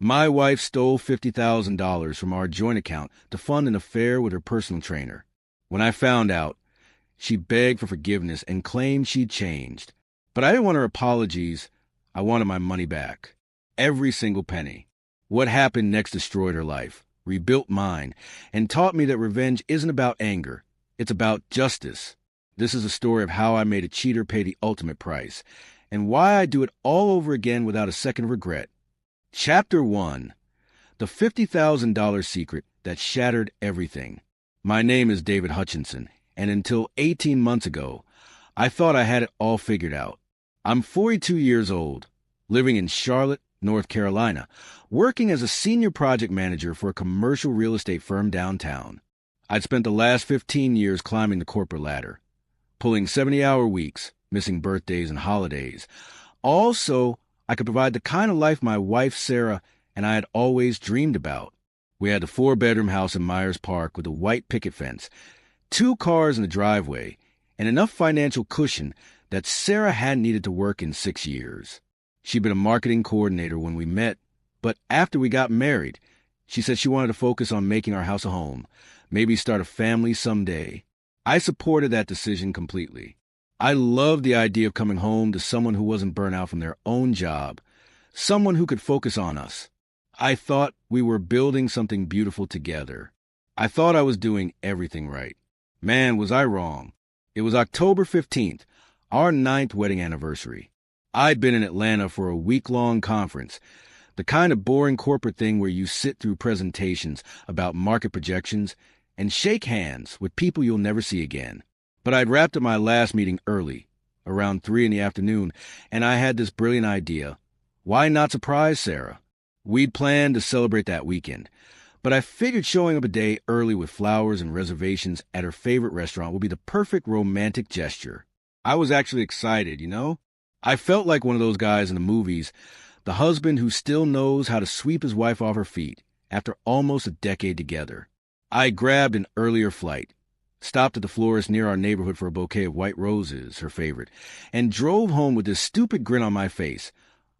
My wife stole $50,000 from our joint account to fund an affair with her personal trainer. When I found out, she begged for forgiveness and claimed she'd changed. But I didn't want her apologies. I wanted my money back. Every single penny. What happened next destroyed her life, rebuilt mine, and taught me that revenge isn't about anger. It's about justice. This is a story of how I made a cheater pay the ultimate price, and why I do it all over again without a second of regret. Chapter 1. The $50,000 secret that shattered everything. My name is David Hutchinson, and until 18 months ago, I thought I had it all figured out. I'm 42 years old, living in Charlotte, North Carolina, working as a senior project manager for a commercial real estate firm downtown. I'd spent the last 15 years climbing the corporate ladder, pulling 70-hour weeks, missing birthdays and holidays. Also, I could provide the kind of life my wife, Sarah, and I had always dreamed about. We had a 4-bedroom house in Myers Park with a white picket fence, 2 cars in the driveway, and enough financial cushion that Sarah hadn't needed to work in 6 years. She'd been a marketing coordinator when we met, but after we got married, she said she wanted to focus on making our house a home, maybe start a family someday. I supported that decision completely. I loved the idea of coming home to someone who wasn't burnt out from their own job, someone who could focus on us. I thought we were building something beautiful together. I thought I was doing everything right. Man, was I wrong. It was October 15th, our 9th wedding anniversary. I'd been in Atlanta for a week-long conference, the kind of boring corporate thing where you sit through presentations about market projections and shake hands with people you'll never see again. But I'd wrapped up my last meeting early, around 3 in the afternoon, and I had this brilliant idea. Why not surprise Sarah? We'd planned to celebrate that weekend, but I figured showing up a day early with flowers and reservations at her favorite restaurant would be the perfect romantic gesture. I was actually excited, you know? I felt like one of those guys in the movies, the husband who still knows how to sweep his wife off her feet after almost a decade together. I grabbed an earlier flight, stopped at the florist near our neighborhood for a bouquet of white roses, her favorite, and drove home with this stupid grin on my face,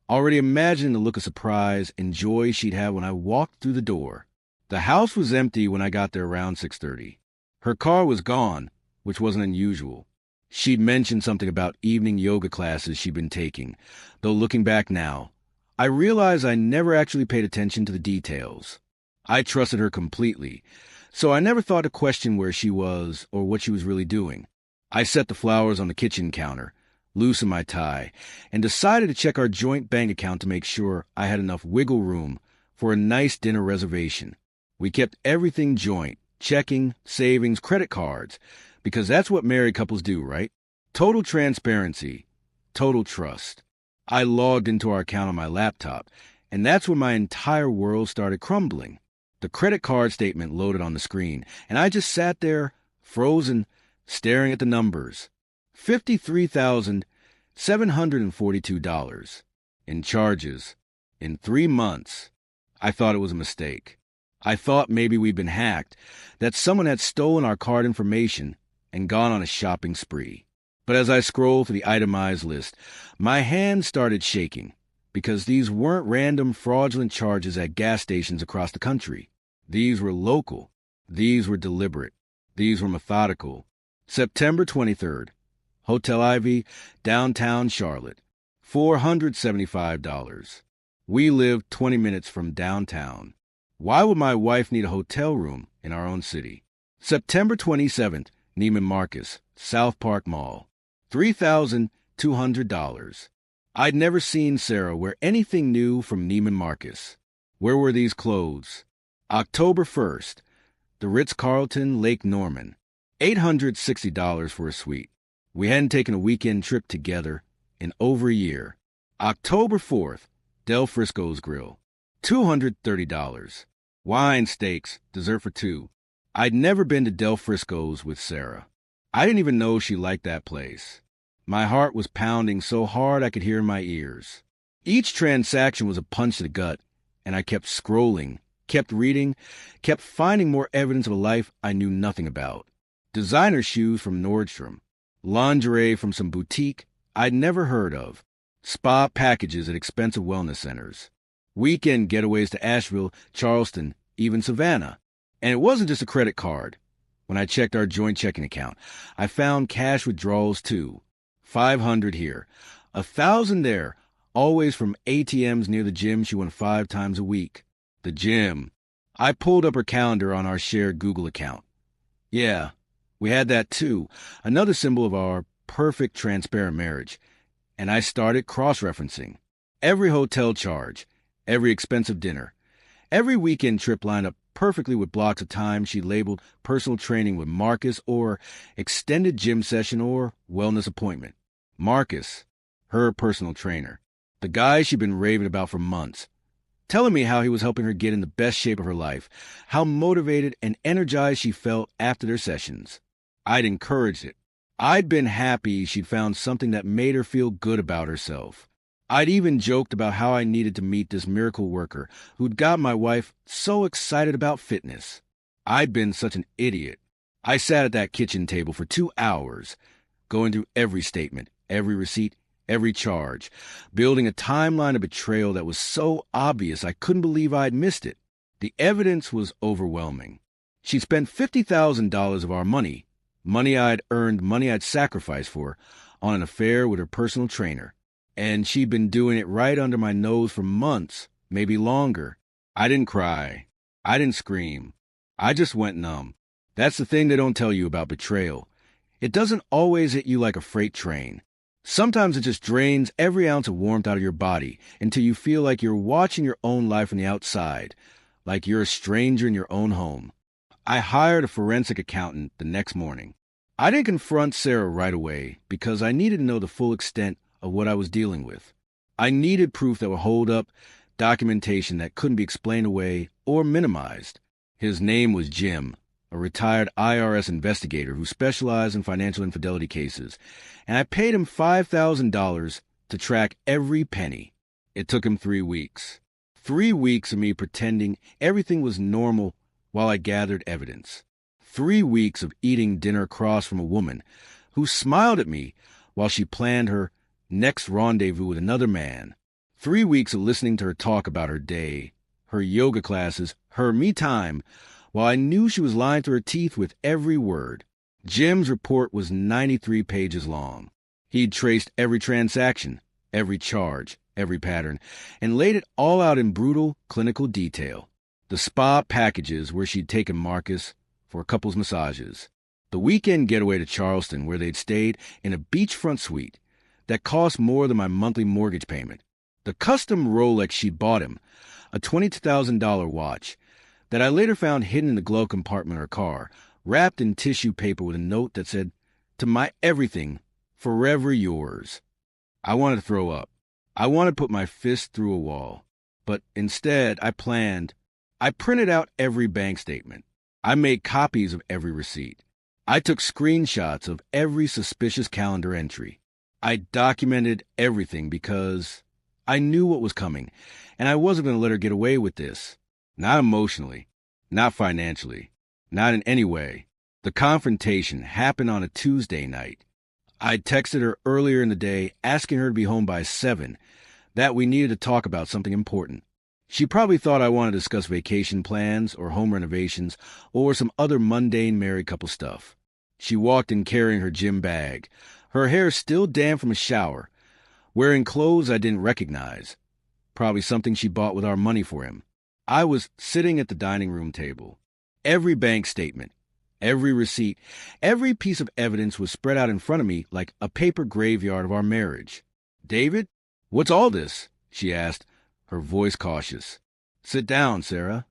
already imagining the look of surprise and joy she'd have when I walked through the door. The house was empty when I got there around 6:30. Her car was gone, which wasn't unusual. She'd mentioned something about evening yoga classes she'd been taking, though looking back now, I realized I never actually paid attention to the details. I trusted her completely, so I never thought to question where she was or what she was really doing. I set the flowers on the kitchen counter, loosened my tie, and decided to check our joint bank account to make sure I had enough wiggle room for a nice dinner reservation. We kept everything joint, checking, savings, credit cards, because that's what married couples do, right? Total transparency, total trust. I logged into our account on my laptop, and that's when my entire world started crumbling. The credit card statement loaded on the screen, and I just sat there, frozen, staring at the numbers. $53,742 in charges in 3 months. I thought it was a mistake. I thought maybe we'd been hacked, that someone had stolen our card information and gone on a shopping spree. But as I scrolled through the itemized list, my hands started shaking, because these weren't random fraudulent charges at gas stations across the country. These were local. These were deliberate. These were methodical. September 23rd, Hotel Ivy, downtown Charlotte, $475. We lived 20 minutes from downtown. Why would my wife need a hotel room in our own city? September 27th, Neiman Marcus, South Park Mall, $3,200. I'd never seen Sarah wear anything new from Neiman Marcus. Where were these clothes? October 1st, the Ritz-Carlton, Lake Norman, $860 for a suite. We hadn't taken a weekend trip together in over a year. October 4th, Del Frisco's Grill, $230. Wine, steaks, dessert for 2. I'd never been to Del Frisco's with Sarah. I didn't even know she liked that place. My heart was pounding so hard I could hear in my ears. Each transaction was a punch to the gut, and I kept scrolling, kept reading, kept finding more evidence of a life I knew nothing about. Designer shoes from Nordstrom, lingerie from some boutique I'd never heard of, spa packages at expensive wellness centers. Weekend getaways to Asheville, Charleston, even Savannah. And it wasn't just a credit card. When I checked our joint checking account, I found cash withdrawals too. 500 here, 1,000 there, always from ATMs near the gym she went 5 times a week. The gym. I pulled up her calendar on our shared Google account. Yeah, we had that too, another symbol of our perfect transparent marriage. And I started cross-referencing. Every hotel charge, every expensive dinner, every weekend trip lined up perfectly with blocks of time she labeled personal training with Marcus or extended gym session or wellness appointment. Marcus, her personal trainer, the guy she'd been raving about for months, telling me how he was helping her get in the best shape of her life, how motivated and energized she felt after their sessions. I'd encouraged it. I'd been happy she'd found something that made her feel good about herself. I'd even joked about how I needed to meet this miracle worker who'd got my wife so excited about fitness. I'd been such an idiot. I sat at that kitchen table for 2 hours, going through every statement, every receipt, every charge, building a timeline of betrayal that was so obvious I couldn't believe I'd missed it. The evidence was overwhelming. She'd spent $50,000 of our money I'd earned, money I'd sacrificed for, on an affair with her personal trainer. And she'd been doing it right under my nose for months, maybe longer. I didn't cry. I didn't scream. I just went numb. That's the thing they don't tell you about betrayal. It doesn't always hit you like a freight train. Sometimes it just drains every ounce of warmth out of your body until you feel like you're watching your own life from the outside, like you're a stranger in your own home. I hired a forensic accountant the next morning. I didn't confront Sarah right away because I needed to know the full extent of what I was dealing with. I needed proof that would hold up, documentation that couldn't be explained away or minimized. His name was Jim, a retired IRS investigator who specialized in financial infidelity cases, and I paid him $5,000 to track every penny. It took him 3 weeks. 3 weeks of me pretending everything was normal while I gathered evidence. 3 weeks of eating dinner across from a woman who smiled at me while she planned her next rendezvous with another man. 3 weeks of listening to her talk about her day, her yoga classes, her me time, while I knew she was lying through her teeth with every word. Jim's report was 93 pages long. He'd traced every transaction, every charge, every pattern, and laid it all out in brutal clinical detail. The spa packages where she'd taken Marcus for a couple's massages. The weekend getaway to Charleston where they'd stayed in a beachfront suite that cost more than my monthly mortgage payment. The custom Rolex she'd bought him, a $22,000 watch that I later found hidden in the glove compartment of her car, wrapped in tissue paper with a note that said, "To my everything, forever yours." I wanted to throw up. I wanted to put my fist through a wall. But instead, I printed out every bank statement. I made copies of every receipt. I took screenshots of every suspicious calendar entry. I documented everything because I knew what was coming, and I wasn't going to let her get away with this. Not emotionally, not financially, not in any way. The confrontation happened on a Tuesday night. I texted her earlier in the day asking her to be home by 7, that we needed to talk about something important. She probably thought I wanted to discuss vacation plans or home renovations or some other mundane married couple stuff. She walked in carrying her gym bag, her hair still damp from a shower, wearing clothes I didn't recognize, probably something she bought with our money for him. I was sitting at the dining room table. Every bank statement, every receipt, every piece of evidence was spread out in front of me like a paper graveyard of our marriage. "David, what's all this?" she asked, her voice cautious. "Sit down, Sarah."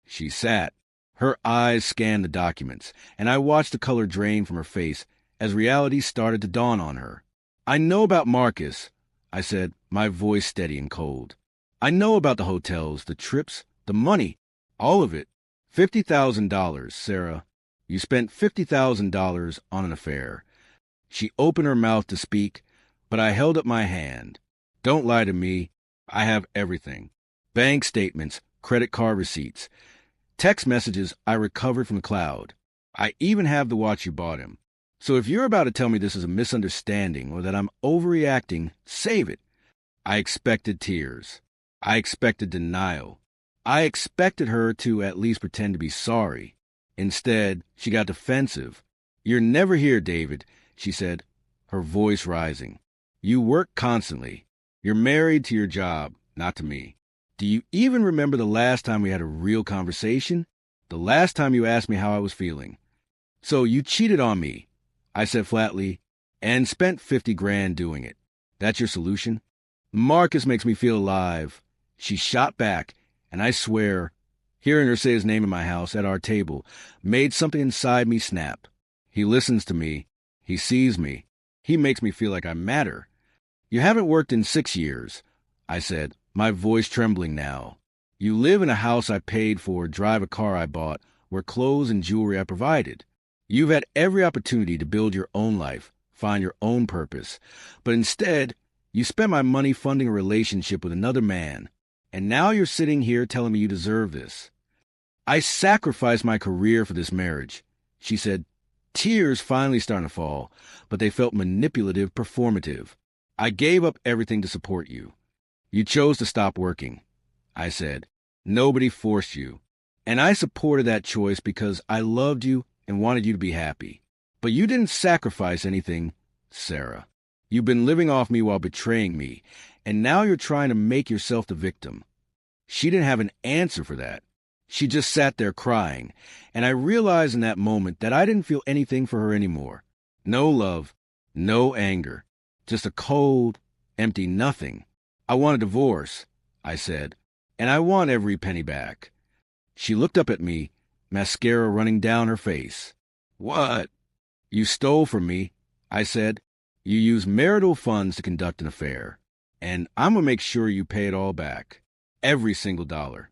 She sat. Her eyes scanned the documents, and I watched the color drain from her face as reality started to dawn on her. "I know about Marcus," I said, my voice steady and cold. "I know about the hotels, the trips, the money, all of it. $50,000, Sarah. You spent $50,000 on an affair." She opened her mouth to speak, but I held up my hand. "Don't lie to me. I have everything. Bank statements, credit card receipts, text messages I recovered from the cloud. I even have the watch you bought him. So if you're about to tell me this is a misunderstanding or that I'm overreacting, save it." I expected tears. I expected denial. I expected her to at least pretend to be sorry. Instead, she got defensive. "You're never here, David," she said, her voice rising. "You work constantly. You're married to your job, not to me. Do you even remember the last time we had a real conversation? The last time you asked me how I was feeling? So you cheated on me," I said flatly, "and spent 50 grand doing it. That's your solution?" "Marcus makes me feel alive," she shot back, and I swear, hearing her say his name in my house at our table made something inside me snap. He listens to me. He sees me. He makes me feel like I matter. "You haven't worked in 6 years," I said, my voice trembling now. "You live in a house I paid for, drive a car I bought, wear clothes and jewelry I provided. You've had every opportunity to build your own life, find your own purpose. But instead, you spent my money funding a relationship with another man. And now you're sitting here telling me you deserve this." "I sacrificed my career for this marriage," she said, tears finally starting to fall, but they felt manipulative, performative. "I gave up everything to support you. You chose to stop working," I said. "Nobody forced you. And I supported that choice because I loved you and wanted you to be happy. But you didn't sacrifice anything, Sarah. You've been living off me while betraying me, and now you're trying to make yourself the victim." She didn't have an answer for that. She just sat there crying, and I realized in that moment that I didn't feel anything for her anymore. No love, no anger, just a cold, empty nothing. "I want a divorce," I said, "and I want every penny back." She looked up at me, mascara running down her face. "What?" "You stole from me," I said. "You used marital funds to conduct an affair, and I'm going to make sure you pay it all back. Every single dollar."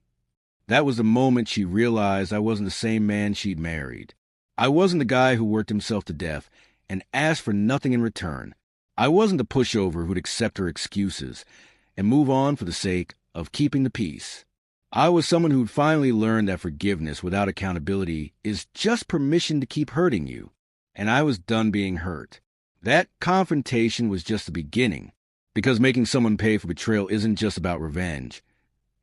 That was the moment she realized I wasn't the same man she'd married. I wasn't the guy who worked himself to death and asked for nothing in return. I wasn't the pushover who'd accept her excuses and move on for the sake of keeping the peace. I was someone who'd finally learned that forgiveness without accountability is just permission to keep hurting you, and I was done being hurt. That confrontation was just the beginning, because making someone pay for betrayal isn't just about revenge.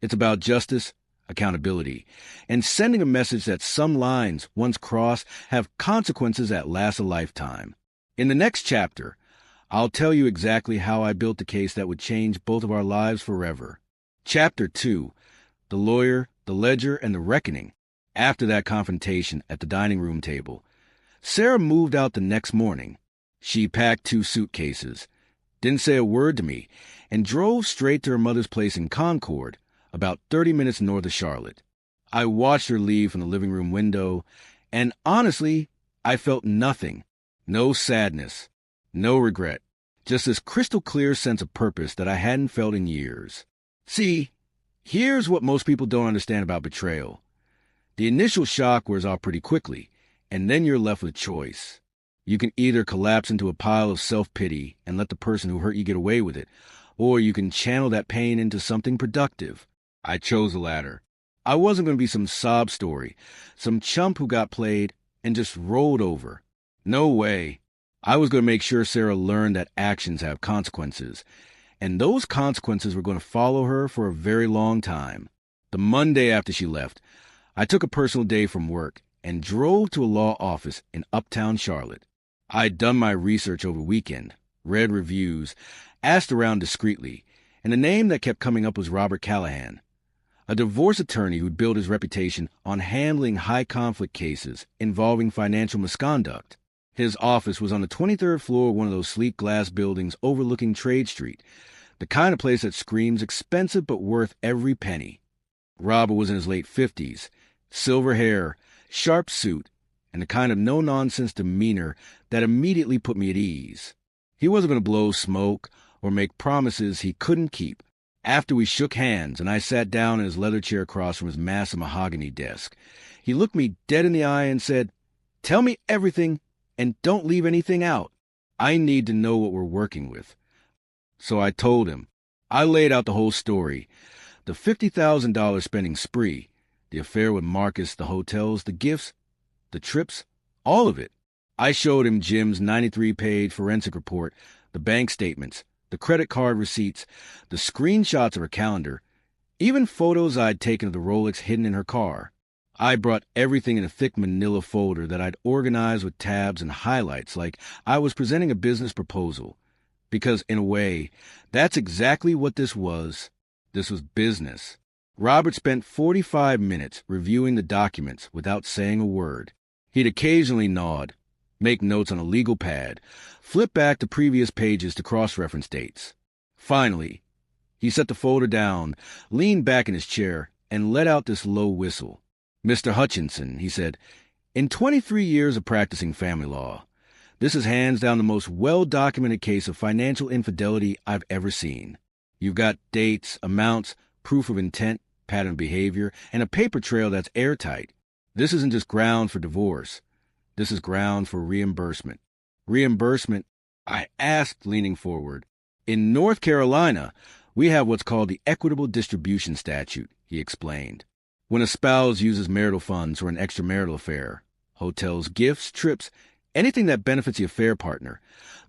It's about justice, accountability, and sending a message that some lines, once crossed, have consequences that last a lifetime. In the next chapter, I'll tell you exactly how I built the case that would change both of our lives forever. Chapter 2, The Lawyer, the Ledger, and the Reckoning. After that confrontation at the dining room table, Sarah moved out the next morning. She packed 2 suitcases, didn't say a word to me, and drove straight to her mother's place in Concord, about 30 minutes north of Charlotte. I watched her leave from the living room window, and honestly, I felt nothing. No sadness, no regret, just this crystal clear sense of purpose that I hadn't felt in years. See, here's what most people don't understand about betrayal. The initial shock wears off pretty quickly, and then you're left with a choice. You can either collapse into a pile of self-pity and let the person who hurt you get away with it, or you can channel that pain into something productive. I chose the latter. I wasn't going to be some sob story, some chump who got played and just rolled over. No way. I was going to make sure Sarah learned that actions have consequences, and those consequences were going to follow her for a very long time. The Monday after she left, I took a personal day from work and drove to a law office in uptown Charlotte. I'd done my research over the weekend, read reviews, asked around discreetly, and the name that kept coming up was Robert Callahan, a divorce attorney who'd built his reputation on handling high-conflict cases involving financial misconduct. His office was on the 23rd floor of one of those sleek glass buildings overlooking Trade Street, the kind of place that screams expensive but worth every penny. Robert was in his late 50s, silver hair, sharp suit, and the kind of no-nonsense demeanor that immediately put me at ease. He wasn't going to blow smoke or make promises he couldn't keep. After we shook hands and I sat down in his leather chair across from his massive mahogany desk, he looked me dead in the eye and said, "Tell me everything and don't leave anything out. I need to know what we're working with." So I told him. I laid out the whole story. The $50,000 spending spree, the affair with Marcus, the hotels, the gifts, the trips, all of it. I showed him Jim's 93-page forensic report, the bank statements, the credit card receipts, the screenshots of her calendar, Even photos I'd taken of the Rolex hidden in her car. I brought everything in a thick manila folder that I'd organized with tabs and highlights like I was presenting a business proposal. Because, in a way, that's exactly what this was. This was business. Robert spent 45 minutes reviewing the documents without saying a word. He'd occasionally nod, make notes on a legal pad, flip back to previous pages to cross-reference dates. Finally, he set the folder down, leaned back in his chair, and let out this low whistle. "Mr. Hutchinson," he said, "in 23 years of practicing family law, this is hands down the most well-documented case of financial infidelity I've ever seen. You've got dates, amounts, proof of intent, pattern of behavior, and a paper trail that's airtight. This isn't just ground for divorce. This is ground for reimbursement." "Reimbursement?" I asked, leaning forward. "In North Carolina, we have what's called the Equitable Distribution Statute," he explained. "When a spouse uses marital funds for an extramarital affair, hotels, gifts, trips, anything that benefits the affair partner,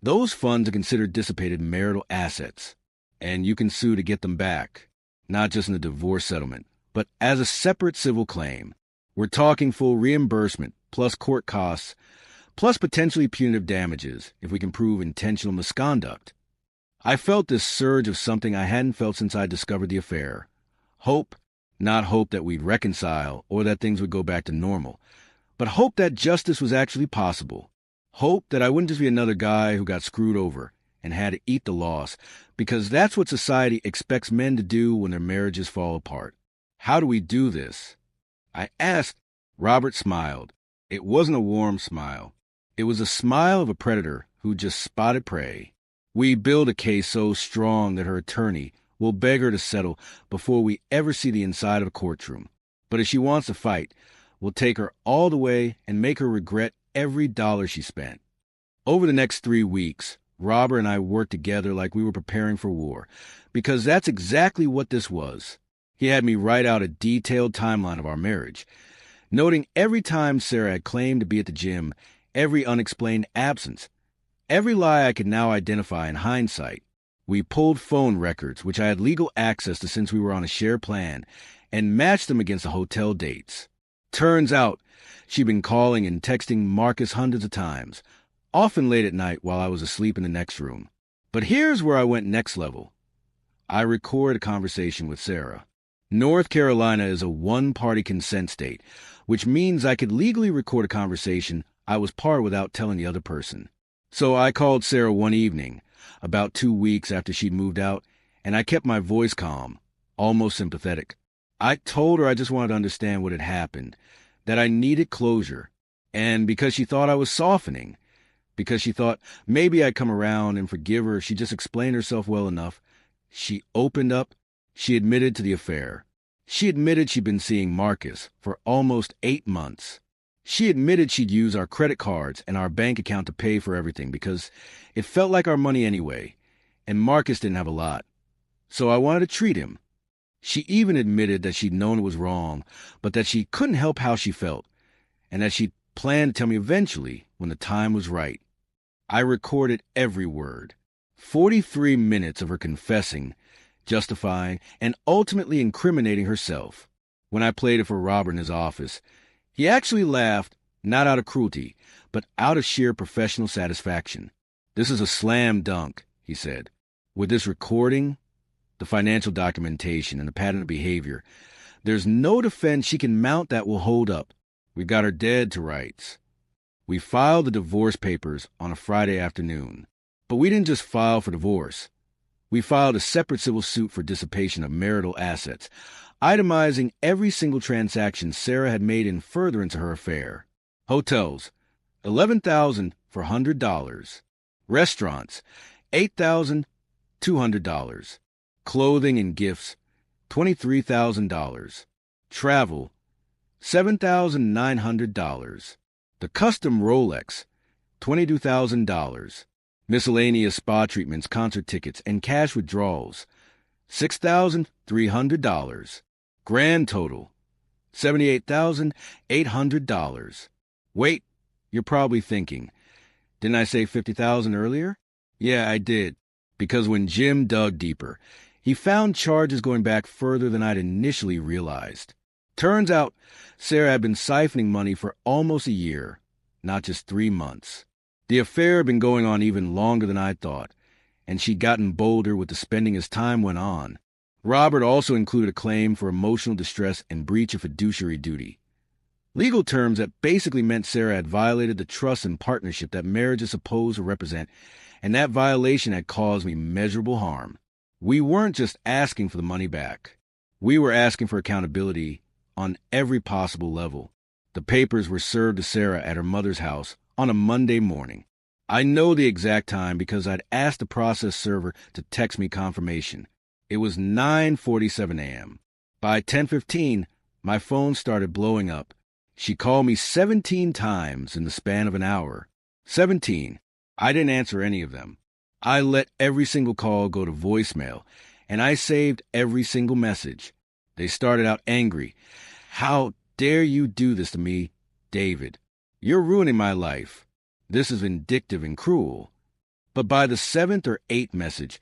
those funds are considered dissipated marital assets, and you can sue to get them back, not just in a divorce settlement, but as a separate civil claim. We're talking full reimbursement, plus court costs, plus potentially punitive damages if we can prove intentional misconduct." I felt this surge of something I hadn't felt since I discovered the affair. Hope, not hope that we'd reconcile or that things would go back to normal, but hope that justice was actually possible. Hope that I wouldn't just be another guy who got screwed over and had to eat the loss, because that's what society expects men to do when their marriages fall apart. How do we do this? I asked. Robert smiled. It wasn't a warm smile. It was a smile of a predator who just spotted prey. "We build a case so strong that her attorney will beg her to settle before we ever see the inside of a courtroom. But if she wants to fight, we'll take her all the way and make her regret every dollar she spent." Over the next 3 weeks, Robert and I worked together like we were preparing for war, because that's exactly what this was. He had me write out a detailed timeline of our marriage, noting every time Sarah had claimed to be at the gym, every unexplained absence, every lie I could now identify in hindsight. We pulled phone records, which I had legal access to since we were on a shared plan, and matched them against the hotel dates. Turns out, she'd been calling and texting Marcus hundreds of times, often late at night while I was asleep in the next room. But here's where I went next level. I recorded a conversation with Sarah. North Carolina is a one-party consent state, which means I could legally record a conversation I was part of without telling the other person. So I called Sarah one evening, about 2 weeks after she'd moved out, and I kept my voice calm, almost sympathetic. I told her I just wanted to understand what had happened, that I needed closure, and because she thought I was softening, because she thought maybe I'd come around and forgive her if she just explained herself well enough, she opened up. She admitted to the affair. She admitted she'd been seeing Marcus for almost 8 months. She admitted she'd use our credit cards and our bank account to pay for everything because it felt like our money anyway, and Marcus didn't have a lot. So I wanted to treat him. She even admitted that she'd known it was wrong, but that she couldn't help how she felt, and that she'd planned to tell me eventually when the time was right. I recorded every word. 43 minutes of her confessing, justifying, and ultimately incriminating herself. When I played it for Robert in his office, he actually laughed, not out of cruelty, but out of sheer professional satisfaction. "This is a slam dunk," he said. "With this recording, the financial documentation, and the pattern of behavior, there's no defense she can mount that will hold up. We've got her dead to rights." We filed the divorce papers on a Friday afternoon. But we didn't just file for divorce. We filed a separate civil suit for dissipation of marital assets, itemizing every single transaction Sarah had made in furtherance of her affair. Hotels, $11,000 for $100. Restaurants, $8,200. Clothing and gifts, $23,000. Travel, $7,900. The custom Rolex, $22,000. Miscellaneous spa treatments, concert tickets, and cash withdrawals, $6,300. Grand total, $78,800. Wait, you're probably thinking, didn't I say $50,000 earlier? Yeah, I did, because when Jim dug deeper, He found charges going back further than I'd initially realized. Turns out, Sarah had been siphoning money for almost a year, not just 3 months. The affair had been going on even longer than I thought, and she'd gotten bolder with the spending as time went on. Robert also included a claim for emotional distress and breach of fiduciary duty. Legal terms that basically meant Sarah had violated the trust and partnership that marriage is supposed to represent, and that violation had caused me measurable harm. We weren't just asking for the money back. We were asking for accountability on every possible level. The papers were served to Sarah at her mother's house on a Monday morning. I know the exact time because I'd asked the process server to text me confirmation. It was 9:47 a.m. By 10:15, my phone started blowing up. She called me 17 times in the span of an hour. 17. I didn't answer any of them. I let every single call go to voicemail, and I saved every single message. They started out angry. "How dare you do this to me, David? You're ruining my life. This is vindictive and cruel." But by the 7th or 8th message,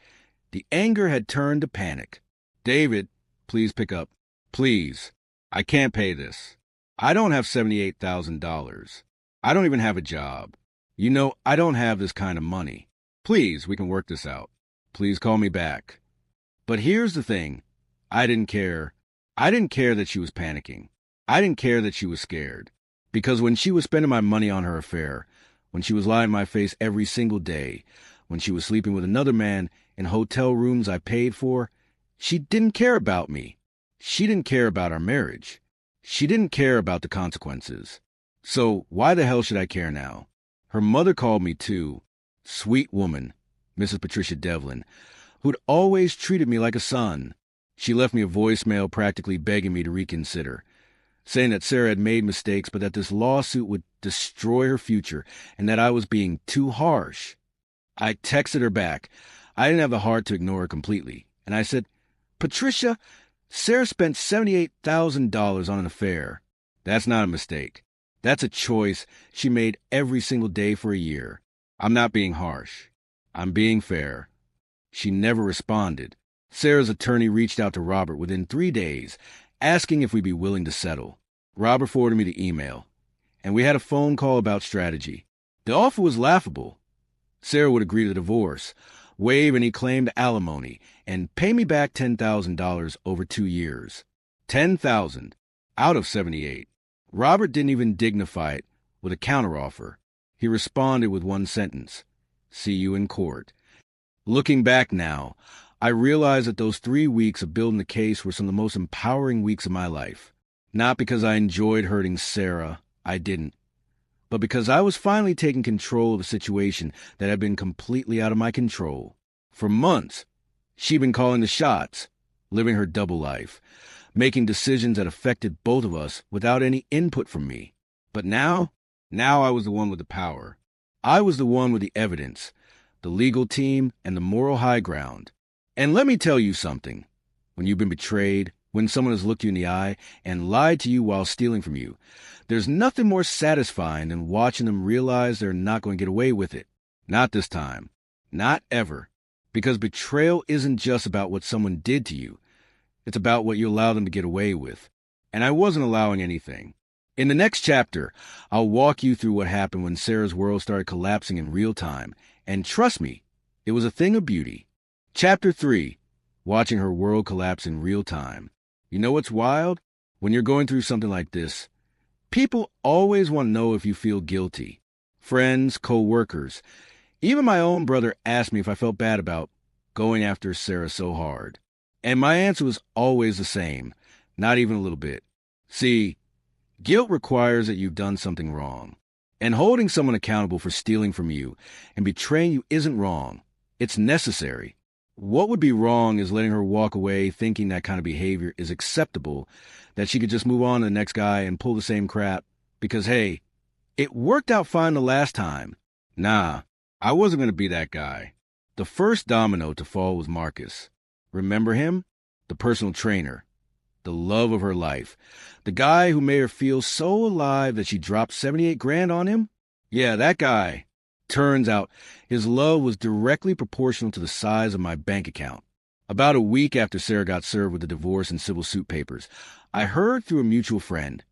the anger had turned to panic. "David, please pick up. Please. I can't pay this. I don't have $78,000. I don't even have a job. You know, I don't have this kind of money. Please, we can work this out. Please call me back." But here's the thing. I didn't care. I didn't care that she was panicking. I didn't care that she was scared. Because when she was spending my money on her affair, when she was lying in my face every single day, when she was sleeping with another man in hotel rooms I paid for, she didn't care about me. She didn't care about our marriage. She didn't care about the consequences. So why the hell should I care now? Her mother called me too. Sweet woman, Mrs. Patricia Devlin, who'd always treated me like a son. She left me a voicemail practically begging me to reconsider, saying that Sarah had made mistakes but that this lawsuit would destroy her future and that I was being too harsh. I texted her back. I didn't have the heart to ignore her completely, and I said, "Patricia, Sarah spent $78,000 on an affair. That's not a mistake. That's a choice she made every single day for a year. I'm not being harsh. I'm being fair." She never responded. Sarah's attorney reached out to Robert within 3 days, asking if we'd be willing to settle. Robert forwarded me the email, and we had a phone call about strategy. The offer was laughable. Sarah would agree to divorce, waive any claim to alimony, and pay me back $10,000 over 2 years. $10,000 out of 78. Robert didn't even dignify it with a counteroffer. He responded with one sentence: "See you in court." Looking back now, I realize that those 3 weeks of building the case were some of the most empowering weeks of my life. Not because I enjoyed hurting Sarah, I didn't, but because I was finally taking control of a situation that had been completely out of my control. For months, she'd been calling the shots, living her double life, making decisions that affected both of us without any input from me. But now I was the one with the power. I was the one with the evidence, the legal team, and the moral high ground. And let me tell you something. When you've been betrayed, when someone has looked you in the eye and lied to you while stealing from you, there's nothing more satisfying than watching them realize they're not going to get away with it. Not this time. Not ever. Because betrayal isn't just about what someone did to you. It's about what you allow them to get away with. And I wasn't allowing anything. In the next chapter, I'll walk you through what happened when Sarah's world started collapsing in real time. And trust me, it was a thing of beauty. Chapter 3, watching her world collapse in real time. You know what's wild? When you're going through something like this, people always want to know if you feel guilty. Friends, co-workers, even my own brother asked me if I felt bad about going after Sarah so hard. And my answer was always the same, not even a little bit. See, guilt requires that you've done something wrong. And holding someone accountable for stealing from you and betraying you isn't wrong. It's necessary. What would be wrong is letting her walk away thinking that kind of behavior is acceptable, that she could just move on to the next guy and pull the same crap because, hey, it worked out fine the last time. Nah, I wasn't going to be that guy. The first domino to fall was Marcus. Remember him? The personal trainer. The love of her life. The guy who made her feel so alive that she dropped 78 grand on him? Yeah, that guy. Turns out his love was directly proportional to the size of my bank account. About a week after Sarah got served with the divorce and civil suit papers, I heard through a mutual friend.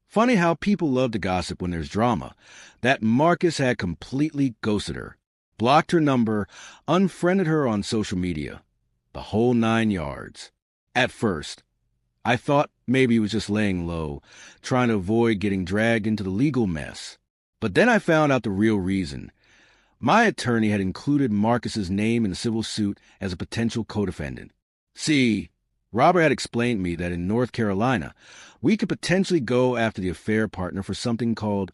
Funny how people love to gossip when there's drama. That Marcus had completely ghosted her, blocked her number, unfriended her on social media. The whole 9 yards. At first, I thought maybe he was just laying low, trying to avoid getting dragged into the legal mess. But then I found out the real reason. My attorney had included Marcus's name in the civil suit as a potential co-defendant. See, Robert had explained to me that in North Carolina, we could potentially go after the affair partner for something called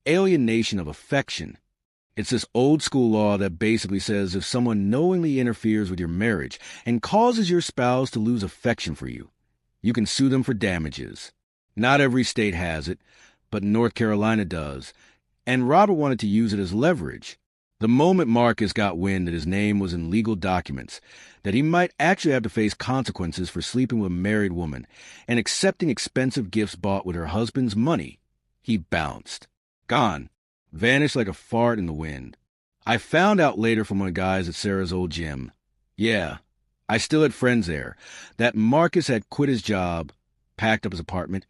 alienation of affection. It's this old-school law that basically says if someone knowingly interferes with your marriage and causes your spouse to lose affection for you, you can sue them for damages. Not every state has it, but North Carolina does, and Robert wanted to use it as leverage. The moment Marcus got wind that his name was in legal documents, that he might actually have to face consequences for sleeping with a married woman and accepting expensive gifts bought with her husband's money, he bounced. Gone. Vanished like a fart in the wind. I found out later from one of the guys at Sarah's old gym. Yeah, I still had friends there, that Marcus had quit his job, packed up his apartment,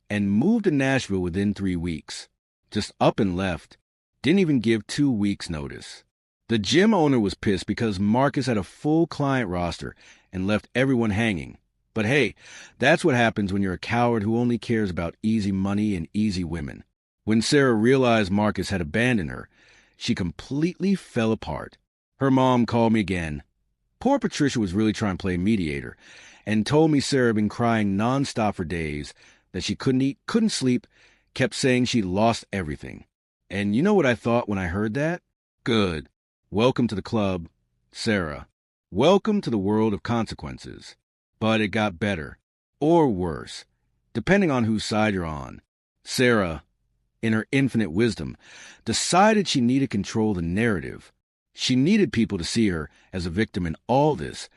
and moved to Nashville within 3 weeks. Just up and left. Didn't even give 2 weeks' notice. The gym owner was pissed because Marcus had a full client roster and left everyone hanging. But hey, that's what happens when you're a coward who only cares about easy money and easy women. When Sarah realized Marcus had abandoned her, she completely fell apart. Her mom called me again. Poor Patricia was really trying to play mediator and told me Sarah had been crying nonstop for days, that she couldn't eat, couldn't sleep, kept saying she'd lost everything. And you know what I thought when I heard that? Good. Welcome to the club, Sarah. Welcome to the world of consequences. But it got better. Or worse, depending on whose side you're on. Sarah, in her infinite wisdom, decided she needed to control the narrative. She needed people to see her as a victim in all this.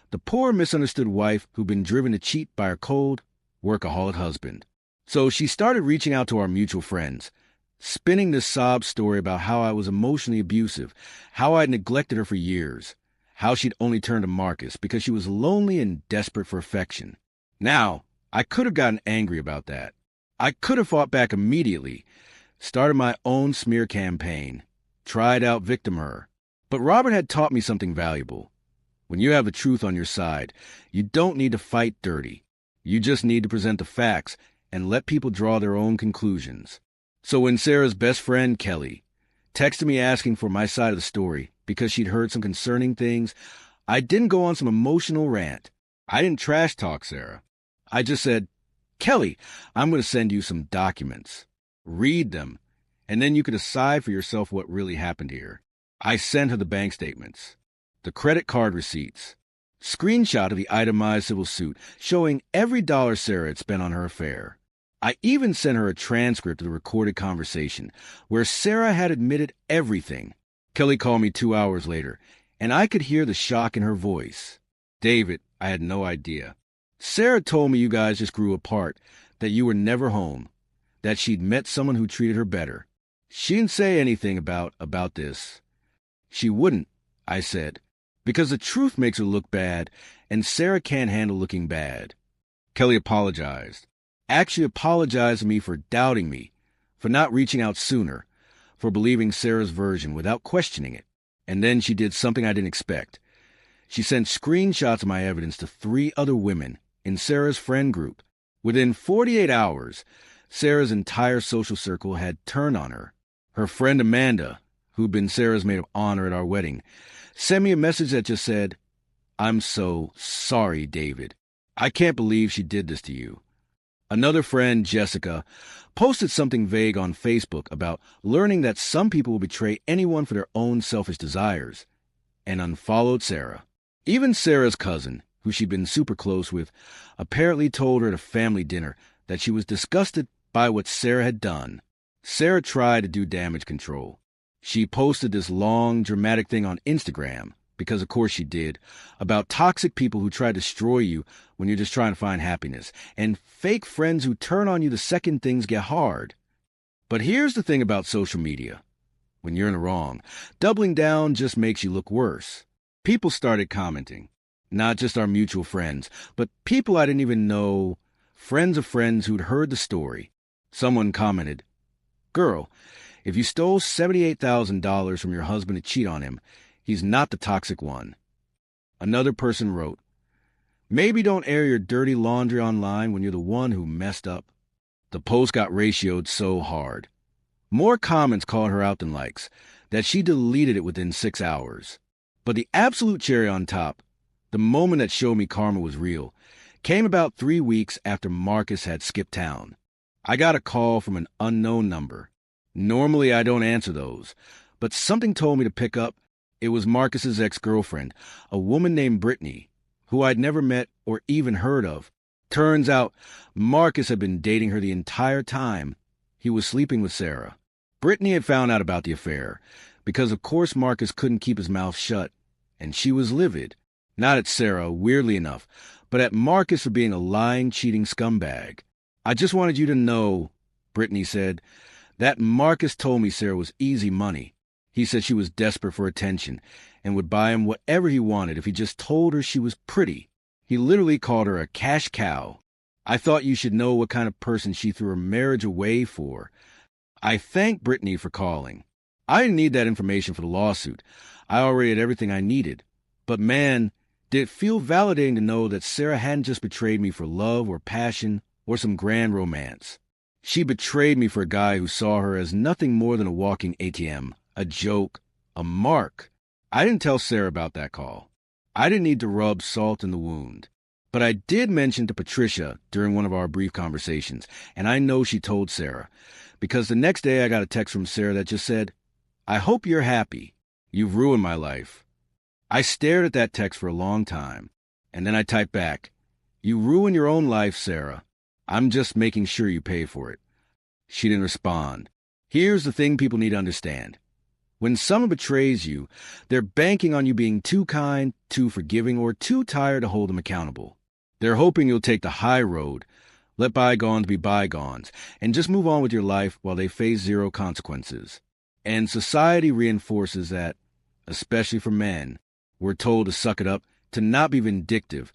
The poor misunderstood wife who'd been driven to cheat by her cold, workaholic husband. So she started reaching out to our mutual friends, spinning this sob story about how I was emotionally abusive, how I'd neglected her for years, how she'd only turned to Marcus because she was lonely and desperate for affection. Now, I could have gotten angry about that. I could have fought back immediately, started my own smear campaign, tried out victim her. But Robert had taught me something valuable. When you have the truth on your side, you don't need to fight dirty. You just need to present the facts and let people draw their own conclusions. So when Sarah's best friend, Kelly, texted me asking for my side of the story because she'd heard some concerning things, I didn't go on some emotional rant. I didn't trash talk Sarah. I just said, Kelly, I'm going to send you some documents. Read them, and then you can decide for yourself what really happened here. I sent her the bank statements, the credit card receipts, screenshot of the itemized civil suit showing every dollar Sarah had spent on her affair. I even sent her a transcript of the recorded conversation where Sarah had admitted everything. Kelly called me 2 hours later, and I could hear the shock in her voice. David, I had no idea. Sarah told me you guys just grew apart, that you were never home, that she'd met someone who treated her better. She didn't say anything about this. She wouldn't, I said, because the truth makes her look bad, and Sarah can't handle looking bad. Kelly apologized. Actually apologized to me for doubting me, for not reaching out sooner, for believing Sarah's version without questioning it. And then she did something I didn't expect. She sent screenshots of my evidence to 3 other women in Sarah's friend group. Within 48 hours, Sarah's entire social circle had turned on her. Her friend Amanda, who'd been Sarah's maid of honor at our wedding, sent me a message that just said, I'm so sorry, David. I can't believe she did this to you. Another friend, Jessica, posted something vague on Facebook about learning that some people will betray anyone for their own selfish desires, and unfollowed Sarah. Even Sarah's cousin, who she'd been super close with, apparently told her at a family dinner that she was disgusted by what Sarah had done. Sarah tried to do damage control. She posted this long, dramatic thing on Instagram, because of course she did, about toxic people who try to destroy you when you're just trying to find happiness, and fake friends who turn on you the second things get hard. But here's the thing about social media. When you're in the wrong, doubling down just makes you look worse. People started commenting. Not just our mutual friends, but people I didn't even know, friends of friends who'd heard the story. Someone commented, "Girl, if you stole $78,000 from your husband to cheat on him, he's not the toxic one." Another person wrote, "Maybe don't air your dirty laundry online when you're the one who messed up." The post got ratioed so hard. More comments called her out than likes, that she deleted it within 6 hours. But the absolute cherry on top, the moment that showed me karma was real, came about 3 weeks after Marcus had skipped town. I got a call from an unknown number. Normally I don't answer those, but something told me to pick up. It was Marcus's ex-girlfriend, a woman named Brittany, who I'd never met or even heard of. Turns out Marcus had been dating her the entire time. He was sleeping with Sarah. Brittany had found out about the affair, because of course Marcus couldn't keep his mouth shut, and she was livid. Not at Sarah, weirdly enough, but at Marcus for being a lying, cheating scumbag. "I just wanted you to know," Brittany said, "that Marcus told me Sarah was easy money. He said she was desperate for attention and would buy him whatever he wanted if he just told her she was pretty. He literally called her a cash cow. I thought you should know what kind of person she threw her marriage away for." I thank Brittany for calling. I didn't need that information for the lawsuit. I already had everything I needed. But man, did it feel validating to know that Sarah hadn't just betrayed me for love or passion or some grand romance. She betrayed me for a guy who saw her as nothing more than a walking ATM, a joke, a mark. I didn't tell Sarah about that call. I didn't need to rub salt in the wound. But I did mention to Patricia during one of our brief conversations, and I know she told Sarah, because the next day I got a text from Sarah that just said, "I hope you're happy. You've ruined my life." I stared at that text for a long time, and then I typed back, "You ruin your own life, Sarah. I'm just making sure you pay for it." She didn't respond. Here's the thing people need to understand. When someone betrays you, they're banking on you being too kind, too forgiving, or too tired to hold them accountable. They're hoping you'll take the high road, let bygones be bygones, and just move on with your life while they face zero consequences. And society reinforces that, especially for men. We're told to suck it up, to not be vindictive,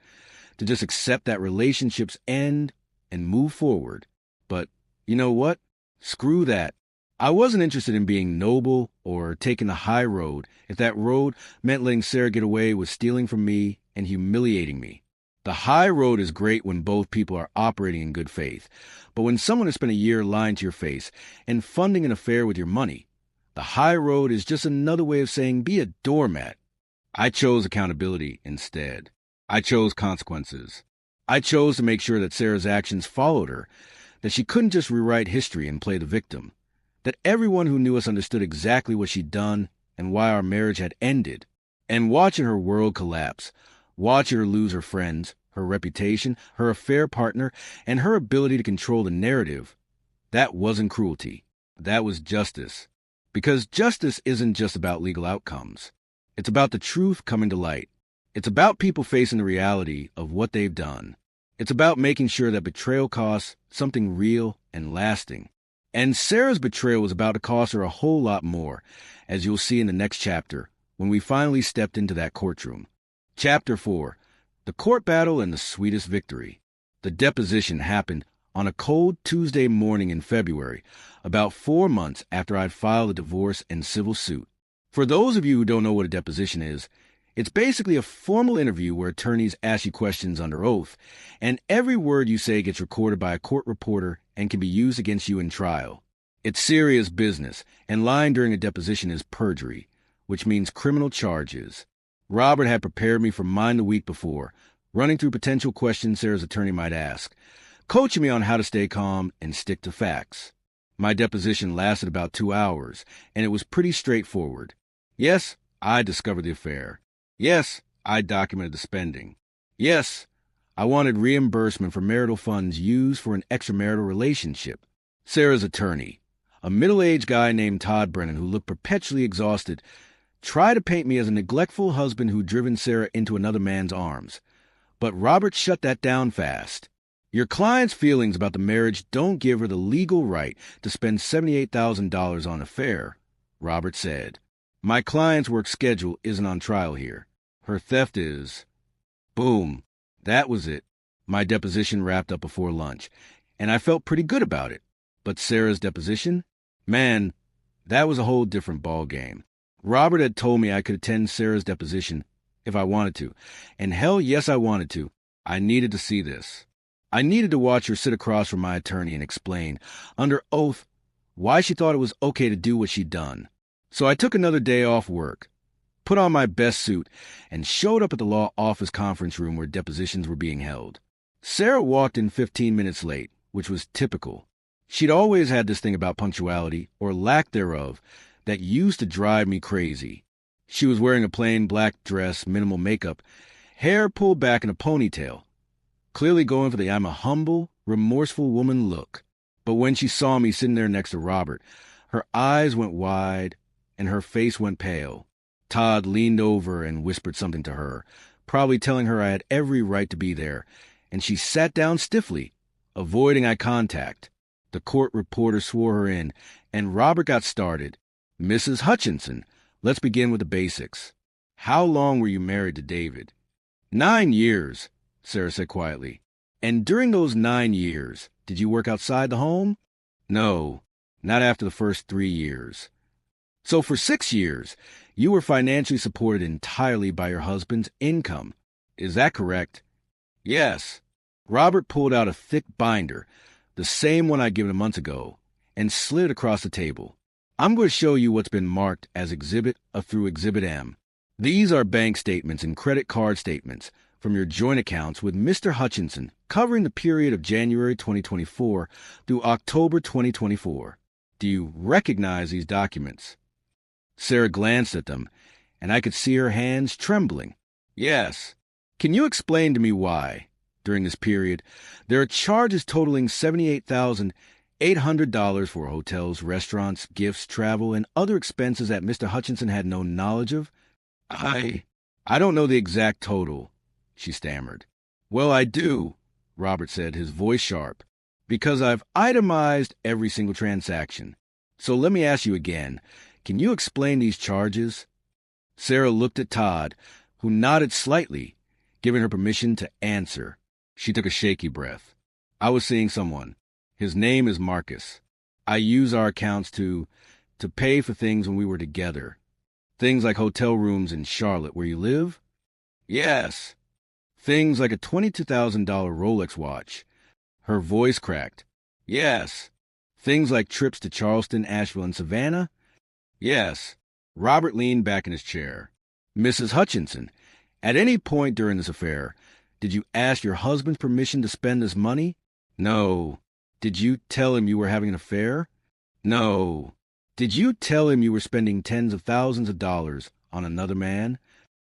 to just accept that relationships end and move forward. But you know what? Screw that. I wasn't interested in being noble or taking the high road if that road meant letting Sarah get away with stealing from me and humiliating me. The high road is great when both people are operating in good faith, but when someone has spent a year lying to your face and funding an affair with your money, the high road is just another way of saying be a doormat. I chose accountability instead. I chose consequences. I chose to make sure that Sarah's actions followed her, that she couldn't just rewrite history and play the victim, that everyone who knew us understood exactly what she'd done and why our marriage had ended. And watching her world collapse, watching her lose her friends, her reputation, her affair partner, and her ability to control the narrative, that wasn't cruelty. That was justice. Because justice isn't just about legal outcomes. It's about the truth coming to light. It's about people facing the reality of what they've done. It's about making sure that betrayal costs something real and lasting. And Sarah's betrayal was about to cost her a whole lot more, as you'll see in the next chapter, when we finally stepped into that courtroom. Chapter 4. The Court Battle and the Sweetest Victory. The deposition happened on a cold Tuesday morning in February, about 4 months after I'd filed a divorce and civil suit. For those of you who don't know what a deposition is, it's basically a formal interview where attorneys ask you questions under oath, and every word you say gets recorded by a court reporter and can be used against you in trial. It's serious business, and lying during a deposition is perjury, which means criminal charges. Robert had prepared me for mine the week before, running through potential questions Sarah's attorney might ask, coaching me on how to stay calm and stick to facts. My deposition lasted about 2 hours, and it was pretty straightforward. Yes, I discovered the affair. Yes, I documented the spending. Yes, I wanted reimbursement for marital funds used for an extramarital relationship. Sarah's attorney, a middle-aged guy named Todd Brennan who looked perpetually exhausted, tried to paint me as a neglectful husband who'd driven Sarah into another man's arms. But Robert shut that down fast. Your client's feelings about the marriage don't give her the legal right to spend $78,000 on an affair, Robert said. My client's work schedule isn't on trial here. Her theft is. Boom. That was it. My deposition wrapped up before lunch, and I felt pretty good about it. But Sarah's deposition? Man, that was a whole different ball game. Robert had told me I could attend Sarah's deposition if I wanted to, and hell yes I wanted to. I needed to see this. I needed to watch her sit across from my attorney and explain, under oath, why she thought it was okay to do what she'd done. So I took another day off work, put on my best suit, and showed up at the law office conference room where depositions were being held. Sarah walked in 15 minutes late, which was typical. She'd always had this thing about punctuality, or lack thereof, that used to drive me crazy. She was wearing a plain black dress, minimal makeup, hair pulled back in a ponytail, clearly going for the I'm a humble, remorseful woman look. But when she saw me sitting there next to Robert, her eyes went wide and her face went pale. Todd leaned over and whispered something to her, probably telling her I had every right to be there, and she sat down stiffly, avoiding eye contact. The court reporter swore her in, and Robert got started. Mrs. Hutchinson, let's begin with the basics. How long were you married to David? 9 years, Sarah said quietly. And during those 9 years, did you work outside the home? No, not after the first 3 years. So for 6 years, you were financially supported entirely by your husband's income. Is that correct? Yes. Robert pulled out a thick binder, the same one I'd given him months ago, and slid it across the table. I'm going to show you what's been marked as Exhibit through Exhibit M. These are bank statements and credit card statements from your joint accounts with Mr. Hutchinson covering the period of January 2024 through October 2024. Do you recognize these documents? Sarah glanced at them, and I could see her hands trembling. Yes. Can you explain to me why, during this period, there are charges totaling $78,800 for hotels, restaurants, gifts, travel, and other expenses that Mr. Hutchinson had no knowledge of? I don't know the exact total, she stammered. Well, I do, Robert said, his voice sharp, because I've itemized every single transaction. So let me ask you again, can you explain these charges? Sarah looked at Todd, who nodded slightly, giving her permission to answer. She took a shaky breath. I was seeing someone. His name is Marcus. I use our accounts to pay for things when we were together. Things like hotel rooms in Charlotte, where you live? Yes. Things like a $22,000 Rolex watch. Her voice cracked. Yes. Things like trips to Charleston, Asheville, and Savannah? Yes. Robert leaned back in his chair. Mrs. Hutchinson, at any point during this affair, did you ask your husband's permission to spend this money? No. Did you tell him you were having an affair? No. Did you tell him you were spending tens of thousands of dollars on another man?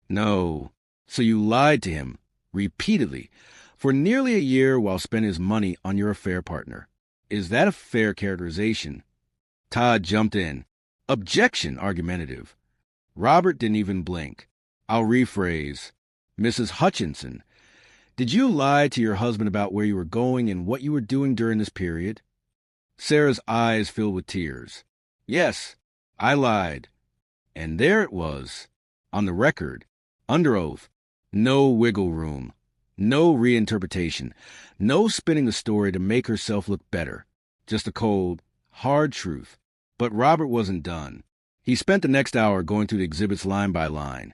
No. So you lied to him, repeatedly, for nearly a year while spending his money on your affair partner. Is that a fair characterization? Todd jumped in. Objection, argumentative. Robert didn't even blink. I'll rephrase. Mrs. Hutchinson, did you lie to your husband about where you were going and what you were doing during this period? Sarah's eyes filled with tears. Yes, I lied. And there it was, on the record, under oath, no wiggle room, no reinterpretation, no spinning the story to make herself look better, just a cold, hard truth. But Robert wasn't done. He spent the next hour going through the exhibits line by line,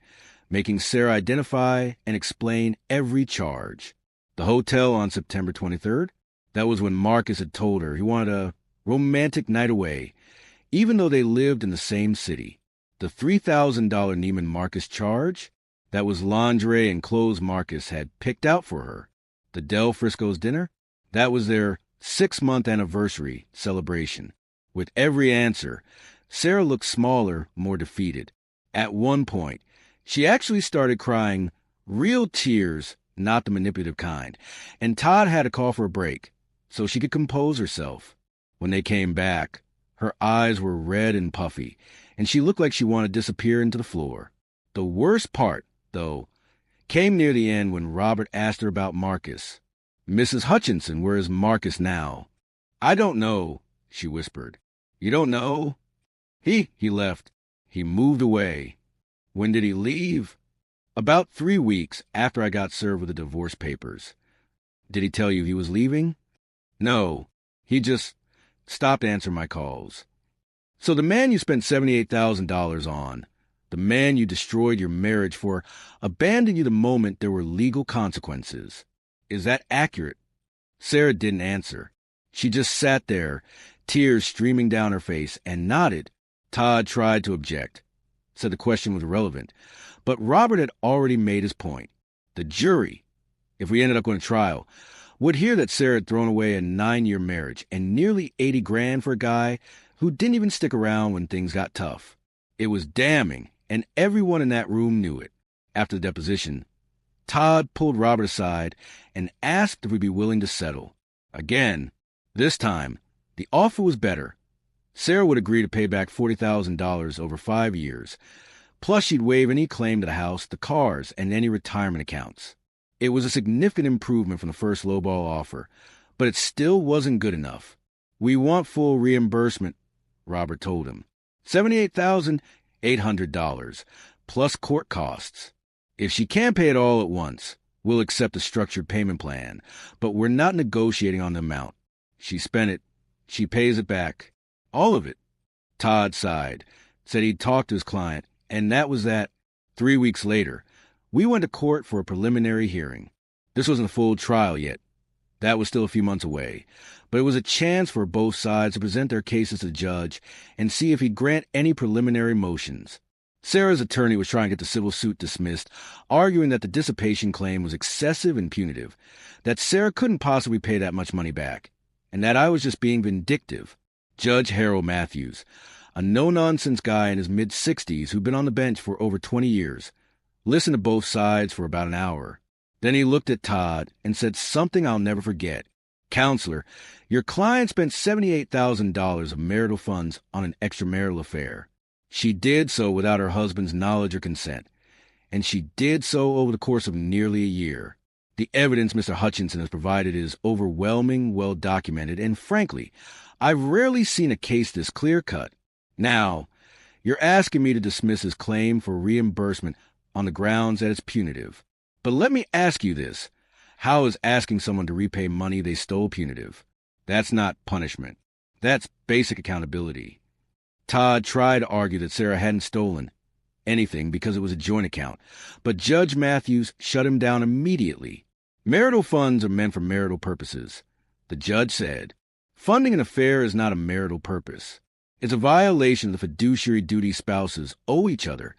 making Sarah identify and explain every charge. The hotel on September 23rd, that was when Marcus had told her he wanted a romantic night away, even though they lived in the same city. The $3,000 Neiman Marcus charge, that was lingerie and clothes Marcus had picked out for her. The Del Frisco's dinner, that was their 6-month anniversary celebration. With every answer, Sarah looked smaller, more defeated. At one point, she actually started crying, real tears, not the manipulative kind, and Todd had to call for a break so she could compose herself. When they came back, her eyes were red and puffy, and she looked like she wanted to disappear into the floor. The worst part, though, came near the end when Robert asked her about Marcus. Mrs. Hutchinson, where is Marcus now? I don't know, she whispered. You don't know? He left. He moved away. When did he leave? About 3 weeks after I got served with the divorce papers. Did he tell you he was leaving? No, he just stopped answering my calls. So the man you spent $78,000 on, the man you destroyed your marriage for, abandoned you the moment there were legal consequences. Is that accurate? Sarah didn't answer. She just sat there, tears streaming down her face, and nodded. Todd tried to object, said the question was irrelevant, but Robert had already made his point. The jury, if we ended up going to trial, would hear that Sarah had thrown away a 9-year marriage and nearly $80,000 for a guy who didn't even stick around when things got tough. It was damning, and everyone in that room knew it. After the deposition, Todd pulled Robert aside and asked if we'd be willing to settle. Again, this time, the offer was better. Sarah would agree to pay back $40,000 over 5 years, plus she'd waive any claim to the house, the cars, and any retirement accounts. It was a significant improvement from the first lowball offer, but it still wasn't good enough. We want full reimbursement, Robert told him. $78,800, plus court costs. If she can't pay it all at once, we'll accept a structured payment plan, but we're not negotiating on the amount. She spent it. She pays it back. All of it. Todd sighed, said he'd talked to his client, and that was that. 3 weeks later, we went to court for a preliminary hearing. This wasn't a full trial yet. That was still a few months away, but it was a chance for both sides to present their cases to the judge and see if he'd grant any preliminary motions. Sarah's attorney was trying to get the civil suit dismissed, arguing that the dissipation claim was excessive and punitive, that Sarah couldn't possibly pay that much money back, and that I was just being vindictive. Judge Harold Matthews, a no-nonsense guy in his mid-60s who'd been on the bench for over 20 years, listened to both sides for about an hour. Then he looked at Todd and said something I'll never forget. Counselor, your client spent $78,000 of marital funds on an extramarital affair. She did so without her husband's knowledge or consent, and she did so over the course of nearly a year. The evidence Mr. Hutchinson has provided is overwhelming, well-documented, and frankly, I've rarely seen a case this clear-cut. Now, you're asking me to dismiss his claim for reimbursement on the grounds that it's punitive. But let me ask you this. How is asking someone to repay money they stole punitive? That's not punishment. That's basic accountability. Todd tried to argue that Sarah hadn't stolen anything because it was a joint account, but Judge Matthews shut him down immediately. Marital funds are meant for marital purposes. The judge said, funding an affair is not a marital purpose. It's a violation of the fiduciary duty spouses owe each other,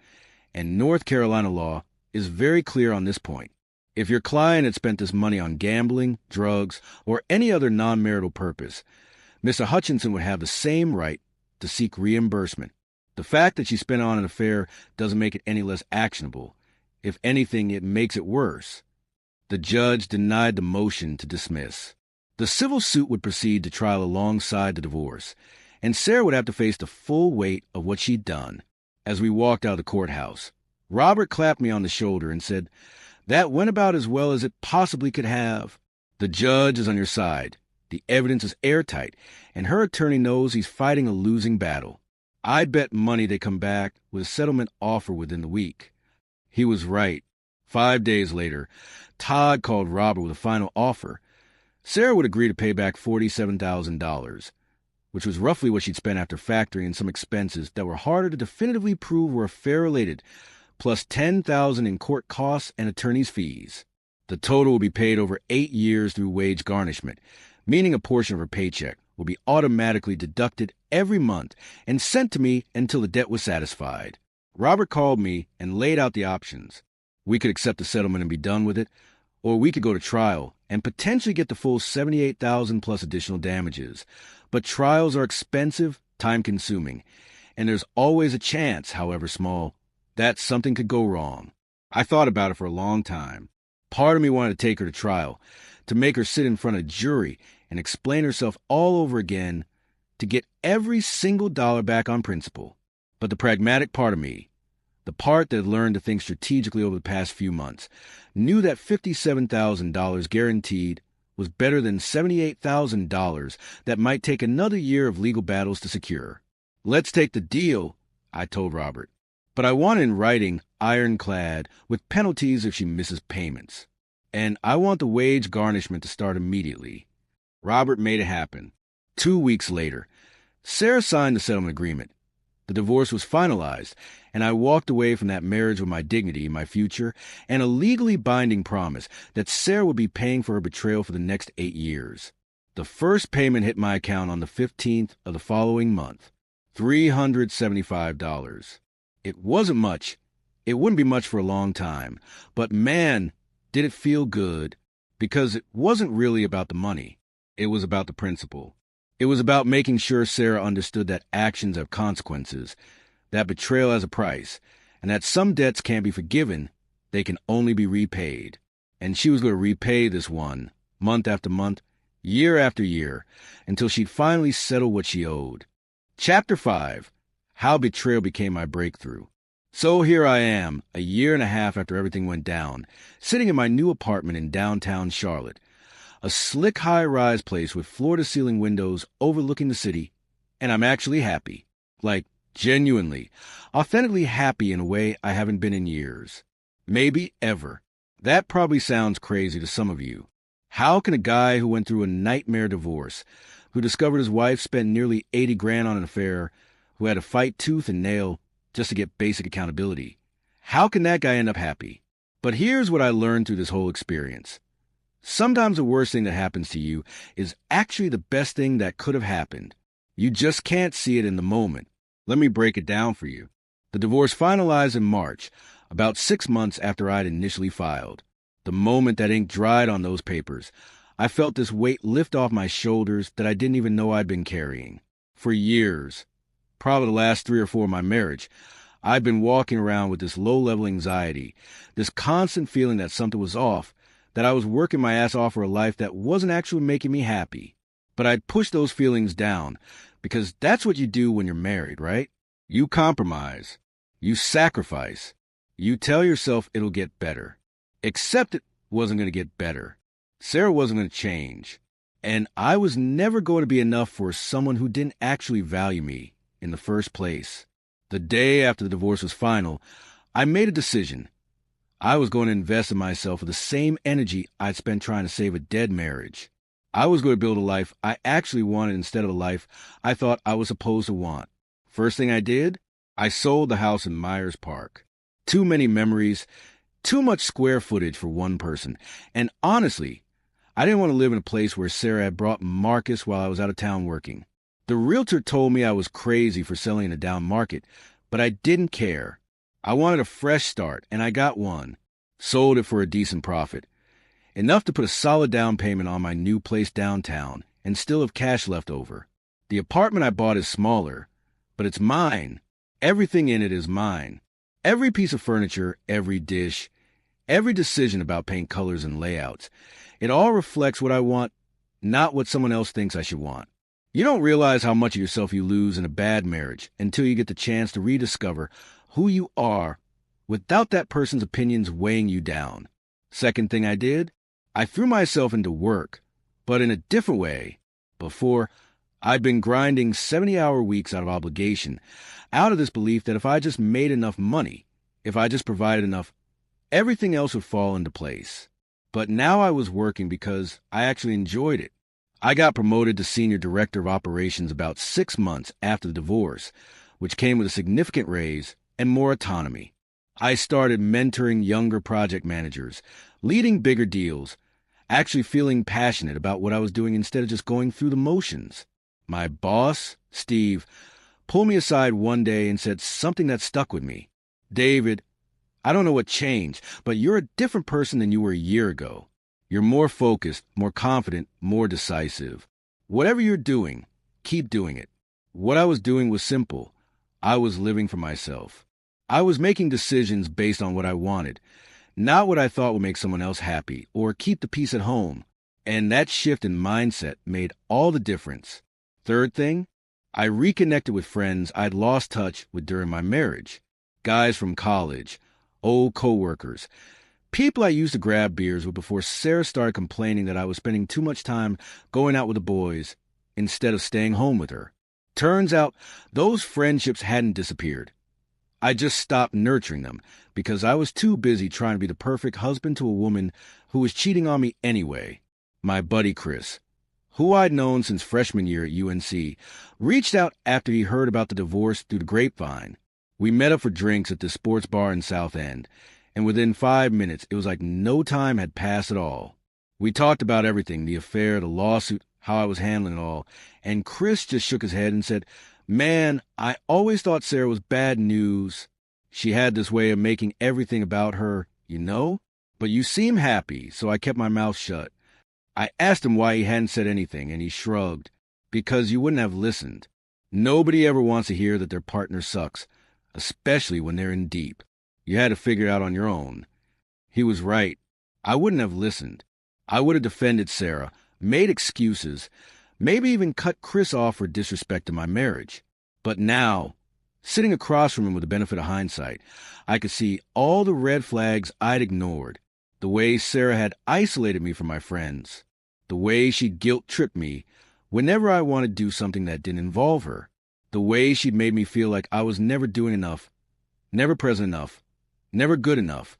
and North Carolina law is very clear on this point. If your client had spent this money on gambling, drugs, or any other non-marital purpose, Mr. Hutchinson would have the same right to seek reimbursement. The fact that she spent on an affair doesn't make it any less actionable. If anything, it makes it worse. The judge denied the motion to dismiss. The civil suit would proceed to trial alongside the divorce, and Sarah would have to face the full weight of what she'd done. As we walked out of the courthouse, Robert clapped me on the shoulder and said, "That went about as well as it possibly could have. The judge is on your side. The evidence is airtight, and her attorney knows he's fighting a losing battle. I bet money they come back with a settlement offer within the week." He was right. 5 days later, Todd called Robert with a final offer. Sarah would agree to pay back $47,000, which was roughly what she'd spent after factoring in some expenses that were harder to definitively prove were affair-related, plus $10,000 in court costs and attorney's fees. The total would be paid over 8 years through wage garnishment, meaning a portion of her paycheck will be automatically deducted every month and sent to me until the debt was satisfied. Robert called me and laid out the options. We could accept the settlement and be done with it, or we could go to trial and potentially get the full $78,000 plus additional damages. But trials are expensive, time-consuming, and there's always a chance, however small, that something could go wrong. I thought about it for a long time. Part of me wanted to take her to trial, to make her sit in front of a jury and explain herself all over again, to get every single dollar back on principle. But the pragmatic part of me, the part that had learned to think strategically over the past few months, knew that $57,000 guaranteed was better than $78,000 that might take another year of legal battles to secure. "Let's take the deal," I told Robert. But I want it in writing, ironclad, with penalties if she misses payments. And I want the wage garnishment to start immediately. Robert made it happen. 2 weeks later, Sarah signed the settlement agreement. The divorce was finalized, and I walked away from that marriage with my dignity, my future, and a legally binding promise that Sarah would be paying for her betrayal for the next 8 years. The first payment hit my account on the 15th of the following month, $375. It wasn't much. It wouldn't be much for a long time, but man, did it feel good, because it wasn't really about the money. It was about the principle. It was about making sure Sarah understood that actions have consequences, that betrayal has a price, and that some debts can't be forgiven, they can only be repaid. And she was going to repay this one, month after month, year after year, until she'd finally settled what she owed. Chapter 5. How Betrayal Became My Breakthrough. So here I am, a year and a half after everything went down, sitting in my new apartment in downtown Charlotte, a slick high-rise place with floor-to-ceiling windows overlooking the city, and I'm actually happy. Like, genuinely, authentically happy in a way I haven't been in years. Maybe ever. That probably sounds crazy to some of you. How can a guy who went through a nightmare divorce, who discovered his wife spent nearly 80 grand on an affair, who had to fight tooth and nail just to get basic accountability, how can that guy end up happy? But here's what I learned through this whole experience. Sometimes the worst thing that happens to you is actually the best thing that could have happened. You just can't see it in the moment. Let me break it down for you. The divorce finalized in March, about 6 months after I'd initially filed. The moment that ink dried on those papers, I felt this weight lift off my shoulders that I didn't even know I'd been carrying. For years, probably the last 3 or 4 of my marriage, I'd been walking around with this low-level anxiety, this constant feeling that something was off, that I was working my ass off for a life that wasn't actually making me happy. But I'd push those feelings down, because that's what you do when you're married, right? You compromise. You sacrifice. You tell yourself it'll get better. Except it wasn't going to get better. Sarah wasn't going to change. And I was never going to be enough for someone who didn't actually value me in the first place. The day after the divorce was final, I made a decision. I was going to invest in myself with the same energy I'd spent trying to save a dead marriage. I was going to build a life I actually wanted instead of a life I thought I was supposed to want. First thing I did, I sold the house in Myers Park. Too many memories, too much square footage for one person. And honestly, I didn't want to live in a place where Sarah had brought Marcus while I was out of town working. The realtor told me I was crazy for selling in a down market, but I didn't care. I wanted a fresh start, and I got one. Sold it for a decent profit. Enough to put a solid down payment on my new place downtown, and still have cash left over. The apartment I bought is smaller, but it's mine. Everything in it is mine. Every piece of furniture, every dish, every decision about paint colors and layouts. It all reflects what I want, not what someone else thinks I should want. You don't realize how much of yourself you lose in a bad marriage until you get the chance to rediscover who you are without that person's opinions weighing you down. Second thing I did, I threw myself into work, but in a different way. Before, I'd been grinding 70-hour weeks out of obligation, out of this belief that if I just made enough money, if I just provided enough, everything else would fall into place. But now I was working because I actually enjoyed it. I got promoted to Senior Director of Operations about 6 months after the divorce, which came with a significant raise and more autonomy. I started mentoring younger project managers, leading bigger deals, actually feeling passionate about what I was doing instead of just going through the motions. My boss, Steve, pulled me aside one day and said something that stuck with me. "David, I don't know what changed, but you're a different person than you were a year ago. You're more focused, more confident, more decisive. Whatever you're doing, keep doing it." What I was doing was simple. I was living for myself. I was making decisions based on what I wanted, not what I thought would make someone else happy or keep the peace at home. And that shift in mindset made all the difference. Third thing, I reconnected with friends I'd lost touch with during my marriage. Guys from college, old coworkers, people I used to grab beers with before Sarah started complaining that I was spending too much time going out with the boys instead of staying home with her. Turns out those friendships hadn't disappeared. I just stopped nurturing them because I was too busy trying to be the perfect husband to a woman who was cheating on me anyway. My buddy Chris, who I'd known since freshman year at UNC, reached out after he heard about the divorce through the grapevine. We met up for drinks at this sports bar in South End, and within 5 minutes, it was like no time had passed at all. We talked about everything, the affair, the lawsuit, how I was handling it all, and Chris just shook his head and said, "Man, I always thought Sarah was bad news. She had this way of making everything about her, you know? But you seem happy," so I kept my mouth shut. I asked him why he hadn't said anything, and he shrugged. "Because you wouldn't have listened. Nobody ever wants to hear that their partner sucks, especially when they're in deep. You had to figure it out on your own." He was right. I wouldn't have listened. I would have defended Sarah, made excuses, maybe even cut Chris off for disrespect to my marriage. But now, sitting across from him with the benefit of hindsight, I could see all the red flags I'd ignored. The way Sarah had isolated me from my friends. The way she'd guilt-tripped me whenever I wanted to do something that didn't involve her. The way she'd made me feel like I was never doing enough, never present enough, never good enough,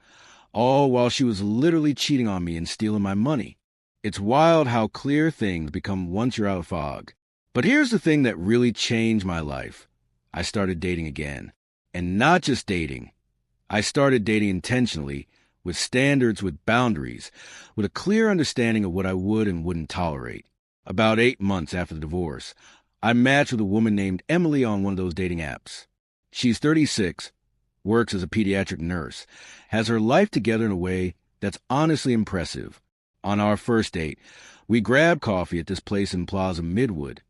all while she was literally cheating on me and stealing my money. It's wild how clear things become once you're out of fog. But here's the thing that really changed my life. I started dating again. And not just dating. I started dating intentionally, with standards, with boundaries, with a clear understanding of what I would and wouldn't tolerate. About 8 months after the divorce, I matched with a woman named Emily on one of those dating apps. She's 36, works as a pediatric nurse, has her life together in a way that's honestly impressive. On our first date, we grabbed coffee at this place in Plaza Midwood,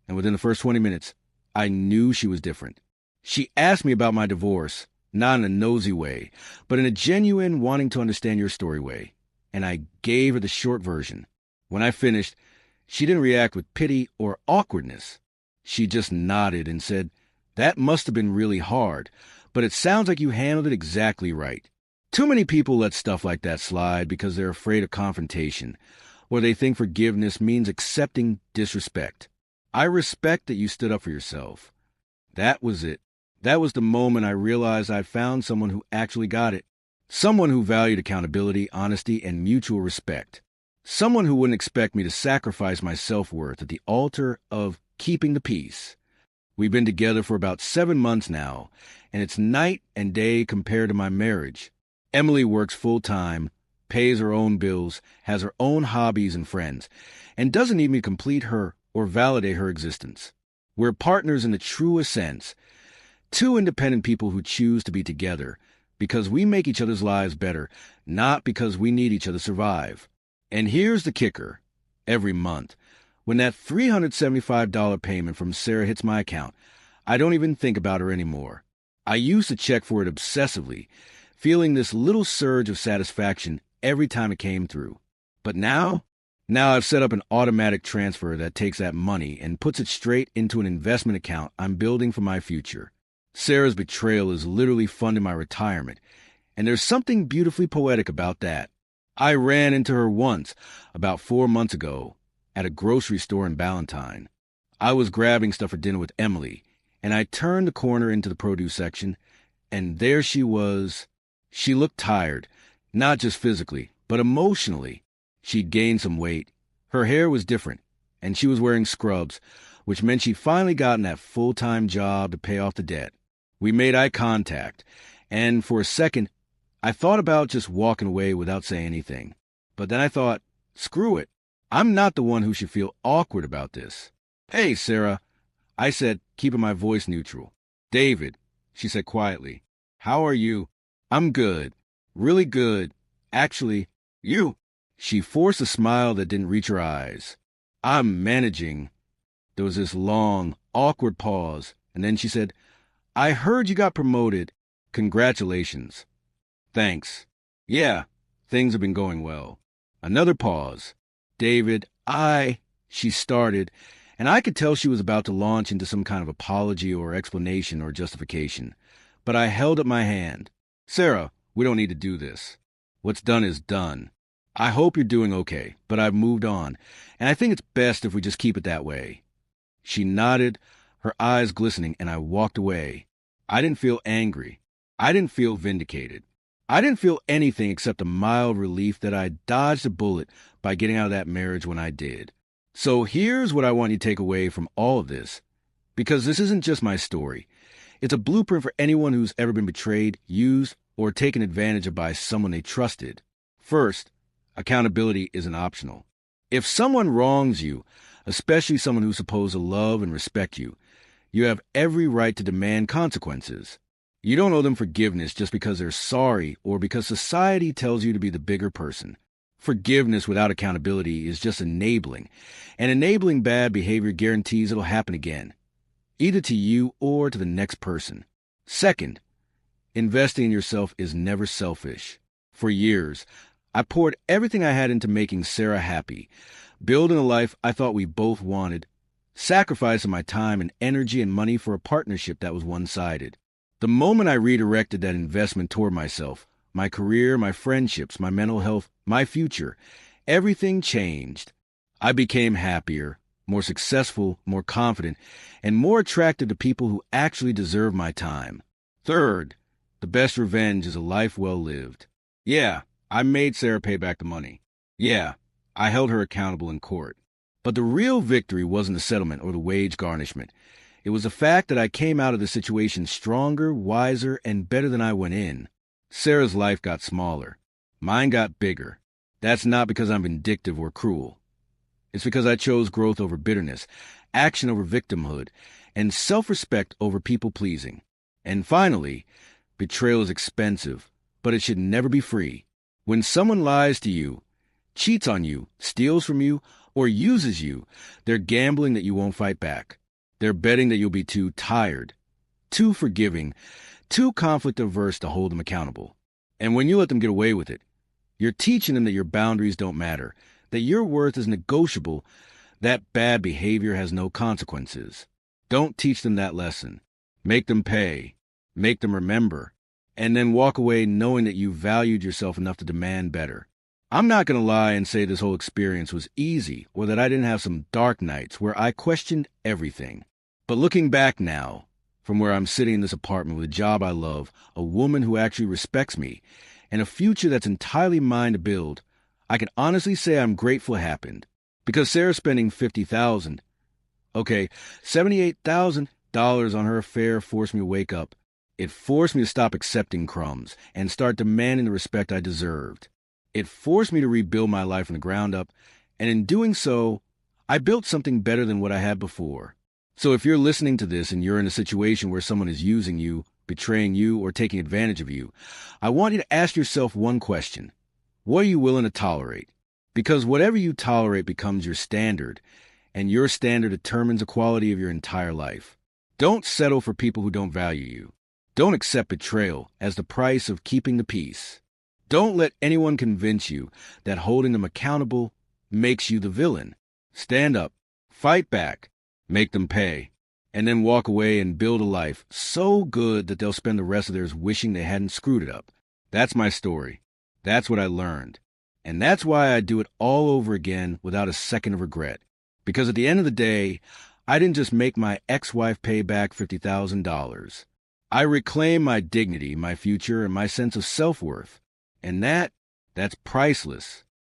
and within the first 20 minutes, I knew she was different. She asked me about my divorce, not in a nosy way, but in a genuine wanting to understand your story way, and I gave her the short version. When I finished, she didn't react with pity or awkwardness. She just nodded and said, "That must have been really hard, but it sounds like you handled it exactly right." Too many people let stuff like that slide because they're afraid of confrontation, or they think forgiveness means accepting disrespect. I respect that you stood up for yourself. That was it. That was the moment I realized I'd found someone who actually got it. Someone who valued accountability, honesty, and mutual respect. Someone who wouldn't expect me to sacrifice my self-worth at the altar of keeping the peace. We've been together for about 7 months now, and it's night and day compared to my marriage. Emily works full-time, pays her own bills, has her own hobbies and friends, and doesn't need me to complete her or validate her existence. We're partners in the truest sense. Two independent people who choose to be together because we make each other's lives better, not because we need each other to survive. And here's the kicker. Every month, when that $375 payment from Sarah hits my account, I don't even think about her anymore. I used to check for it obsessively, feeling this little surge of satisfaction every time it came through. But now I've set up an automatic transfer that takes that money and puts it straight into an investment account I'm building for my future. Sarah's betrayal is literally funding my retirement, and there's something beautifully poetic about that. I ran into her once, about 4 months ago, at a grocery store in Ballantyne. I was grabbing stuff for dinner with Emily, and I turned the corner into the produce section, and there she was. She looked tired, not just physically, but emotionally. She'd gained some weight. Her hair was different, and she was wearing scrubs, which meant she'd finally gotten that full-time job to pay off the debt. We made eye contact, and for a second, I thought about just walking away without saying anything. But then I thought, screw it. I'm not the one who should feel awkward about this. "Hey, Sarah," I said, keeping my voice neutral. "David," she said quietly. "How are you?" "I'm good. Really good. Actually, you." She forced a smile that didn't reach her eyes. "I'm managing." There was this long, awkward pause, and then she said, "I heard you got promoted. Congratulations." "Thanks. Yeah, things have been going well." Another pause. "David, she started, and I could tell she was about to launch into some kind of apology or explanation or justification. But I held up my hand. "Sarah, we don't need to do this. What's done is done. I hope you're doing okay, but I've moved on, and I think it's best if we just keep it that way." She nodded, her eyes glistening, and I walked away. I didn't feel angry. I didn't feel vindicated. I didn't feel anything except a mild relief that I dodged a bullet by getting out of that marriage when I did. So here's what I want you to take away from all of this, because this isn't just my story. It's a blueprint for anyone who's ever been betrayed, used, or taken advantage of by someone they trusted. First, accountability isn't optional. If someone wrongs you, especially someone who's supposed to love and respect you, you have every right to demand consequences. You don't owe them forgiveness just because they're sorry or because society tells you to be the bigger person. Forgiveness without accountability is just enabling, and enabling bad behavior guarantees it'll happen again, either to you or to the next person. Second, investing in yourself is never selfish. For years, I poured everything I had into making Sarah happy, building a life I thought we both wanted, sacrificing my time and energy and money for a partnership that was one-sided. The moment I redirected that investment toward myself, my career, my friendships, my mental health, my future, everything changed. I became happier, more successful, more confident, and more attracted to people who actually deserve my time. Third, the best revenge is a life well lived. Yeah, I made Sarah pay back the money. Yeah, I held her accountable in court. But the real victory wasn't the settlement or the wage garnishment. It was the fact that I came out of the situation stronger, wiser, and better than I went in. Sarah's life got smaller. Mine got bigger. That's not because I'm vindictive or cruel. It's because I chose growth over bitterness, action over victimhood, and self-respect over people-pleasing. And finally, betrayal is expensive, but it should never be free. When someone lies to you, cheats on you, steals from you, or uses you, they're gambling that you won't fight back. They're betting that you'll be too tired, too forgiving, too conflict-averse to hold them accountable. And when you let them get away with it, you're teaching them that your boundaries don't matter, that your worth is negotiable, that bad behavior has no consequences. Don't teach them that lesson. Make them pay, make them remember, and then walk away knowing that you valued yourself enough to demand better. I'm not going to lie and say this whole experience was easy or that I didn't have some dark nights where I questioned everything. But looking back now, from where I'm sitting in this apartment with a job I love, a woman who actually respects me, and a future that's entirely mine to build, I can honestly say I'm grateful it happened. Because Sarah spending $78,000 on her affair forced me to wake up. It forced me to stop accepting crumbs and start demanding the respect I deserved. It forced me to rebuild my life from the ground up, and in doing so, I built something better than what I had before. So if you're listening to this and you're in a situation where someone is using you, betraying you, or taking advantage of you, I want you to ask yourself one question. What are you willing to tolerate? Because whatever you tolerate becomes your standard, and your standard determines the quality of your entire life. Don't settle for people who don't value you. Don't accept betrayal as the price of keeping the peace. Don't let anyone convince you that holding them accountable makes you the villain. Stand up, fight back, make them pay, and then walk away and build a life so good that they'll spend the rest of theirs wishing they hadn't screwed it up. That's my story. That's what I learned. And that's why I do it all over again without a second of regret. Because at the end of the day, I didn't just make my ex-wife pay back $50,000. I reclaimed my dignity, my future, and my sense of self-worth. And that's priceless.